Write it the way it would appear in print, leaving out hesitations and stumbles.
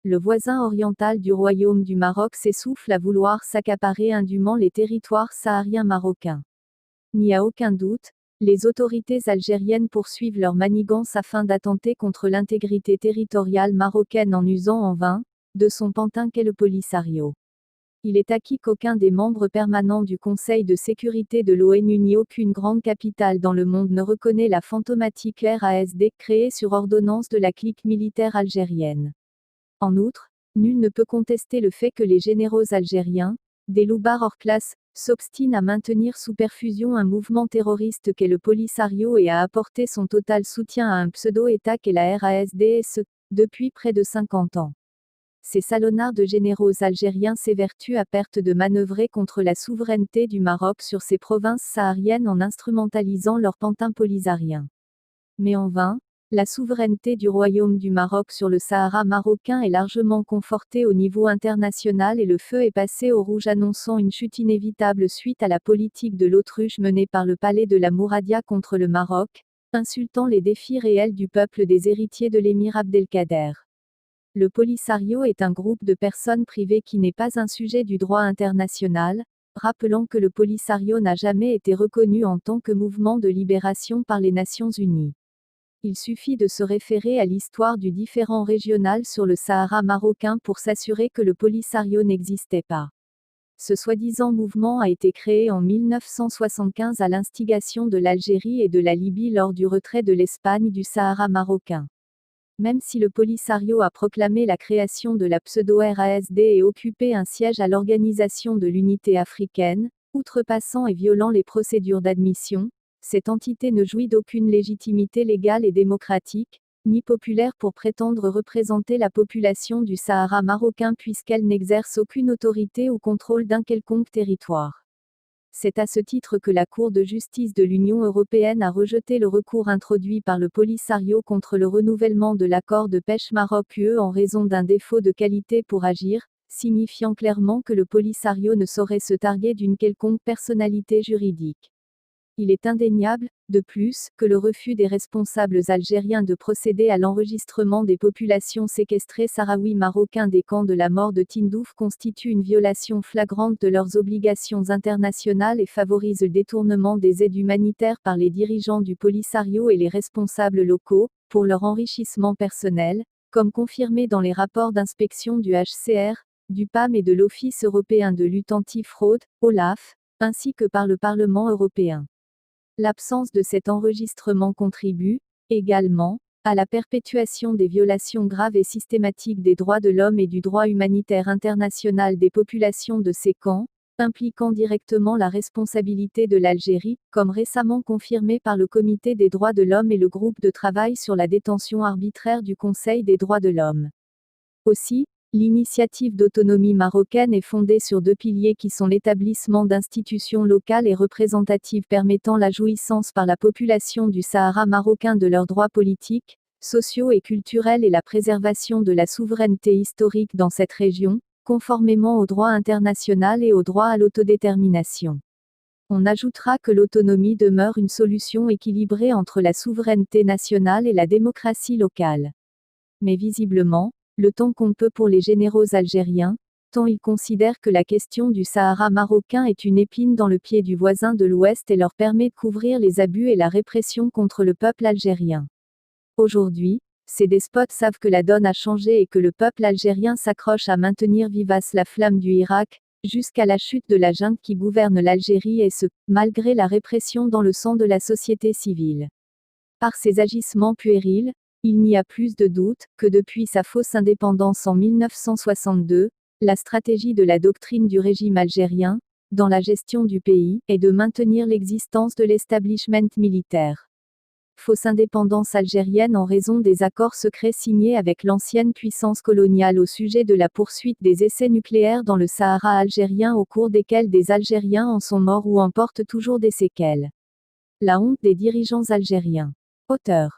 Le voisin oriental du royaume du Maroc s'essouffle à vouloir s'accaparer indûment les territoires sahariens marocains. Il n'y a aucun doute, les autorités algériennes poursuivent leur manigance afin d'attenter contre l'intégrité territoriale marocaine en usant en vain de son pantin qu'est le Polisario. Il est acquis qu'aucun des membres permanents du Conseil de sécurité de l'ONU ni aucune grande capitale dans le monde ne reconnaît la fantomatique RASD créée sur ordonnance de la clique militaire algérienne. En outre, nul ne peut contester le fait que les généraux algériens, des loupards hors classe, s'obstinent à maintenir sous perfusion un mouvement terroriste qu'est le Polisario et à apporter son total soutien à un pseudo-État qu'est la RASD et ce, depuis près de 50 ans. Ces salonnards de généraux algériens s'évertuent à perte de manœuvrer contre la souveraineté du Maroc sur ses provinces sahariennes en instrumentalisant leur pantin polisarien. Mais en vain, la souveraineté du Royaume du Maroc sur le Sahara marocain est largement confortée au niveau international et le feu est passé au rouge annonçant une chute inévitable suite à la politique de l'autruche menée par le palais de la Mouradia contre le Maroc, insultant les défis réels du peuple des héritiers de l'émir Abdelkader. Le Polisario est un groupe de personnes privées qui n'est pas un sujet du droit international, rappelant que le Polisario n'a jamais été reconnu en tant que mouvement de libération par les Nations Unies. Il suffit de se référer à l'histoire du différend régional sur le Sahara marocain pour s'assurer que le Polisario n'existait pas. Ce soi-disant mouvement a été créé en 1975 à l'instigation de l'Algérie et de la Libye lors du retrait de l'Espagne du Sahara marocain. Même si le Polisario a proclamé la création de la pseudo-RASD et occupé un siège à l'Organisation de l'Unité africaine, outrepassant et violant les procédures d'admission, cette entité ne jouit d'aucune légitimité légale et démocratique, ni populaire pour prétendre représenter la population du Sahara marocain puisqu'elle n'exerce aucune autorité ou contrôle d'un quelconque territoire. C'est à ce titre que la Cour de justice de l'Union européenne a rejeté le recours introduit par le Polisario contre le renouvellement de l'accord de pêche Maroc-UE en raison d'un défaut de qualité pour agir, signifiant clairement que le Polisario ne saurait se targuer d'une quelconque personnalité juridique. Il est indéniable, de plus, que le refus des responsables algériens de procéder à l'enregistrement des populations séquestrées sahraouis marocains des camps de la mort de Tindouf constitue une violation flagrante de leurs obligations internationales et favorise le détournement des aides humanitaires par les dirigeants du Polisario et les responsables locaux, pour leur enrichissement personnel, comme confirmé dans les rapports d'inspection du HCR, du PAM et de l'Office européen de lutte anti-fraude, OLAF, ainsi que par le Parlement européen. L'absence de cet enregistrement contribue, également, à la perpétuation des violations graves et systématiques des droits de l'homme et du droit humanitaire international des populations de ces camps, impliquant directement la responsabilité de l'Algérie, comme récemment confirmé par le Comité des droits de l'homme et le groupe de travail sur la détention arbitraire du Conseil des droits de l'homme. Aussi, l'initiative d'autonomie marocaine est fondée sur deux piliers qui sont l'établissement d'institutions locales et représentatives permettant la jouissance par la population du Sahara marocain de leurs droits politiques, sociaux et culturels et la préservation de la souveraineté historique dans cette région, conformément au droit international et au droit à l'autodétermination. On ajoutera que l'autonomie demeure une solution équilibrée entre la souveraineté nationale et la démocratie locale. Mais visiblement, le temps compte peu pour les généraux algériens, tant ils considèrent que la question du Sahara marocain est une épine dans le pied du voisin de l'Ouest et leur permet de couvrir les abus et la répression contre le peuple algérien. Aujourd'hui, ces despotes savent que la donne a changé et que le peuple algérien s'accroche à maintenir vivace la flamme du Irak, jusqu'à la chute de la junte qui gouverne l'Algérie et ce, malgré la répression dans le sang de la société civile. Par ces agissements puérils, il n'y a plus de doute que depuis sa fausse indépendance en 1962, la stratégie de la doctrine du régime algérien, dans la gestion du pays, est de maintenir l'existence de l'establishment militaire. Fausse indépendance algérienne en raison des accords secrets signés avec l'ancienne puissance coloniale au sujet de la poursuite des essais nucléaires dans le Sahara algérien au cours desquels des Algériens en sont morts ou en portent toujours des séquelles. La honte des dirigeants algériens. Auteur.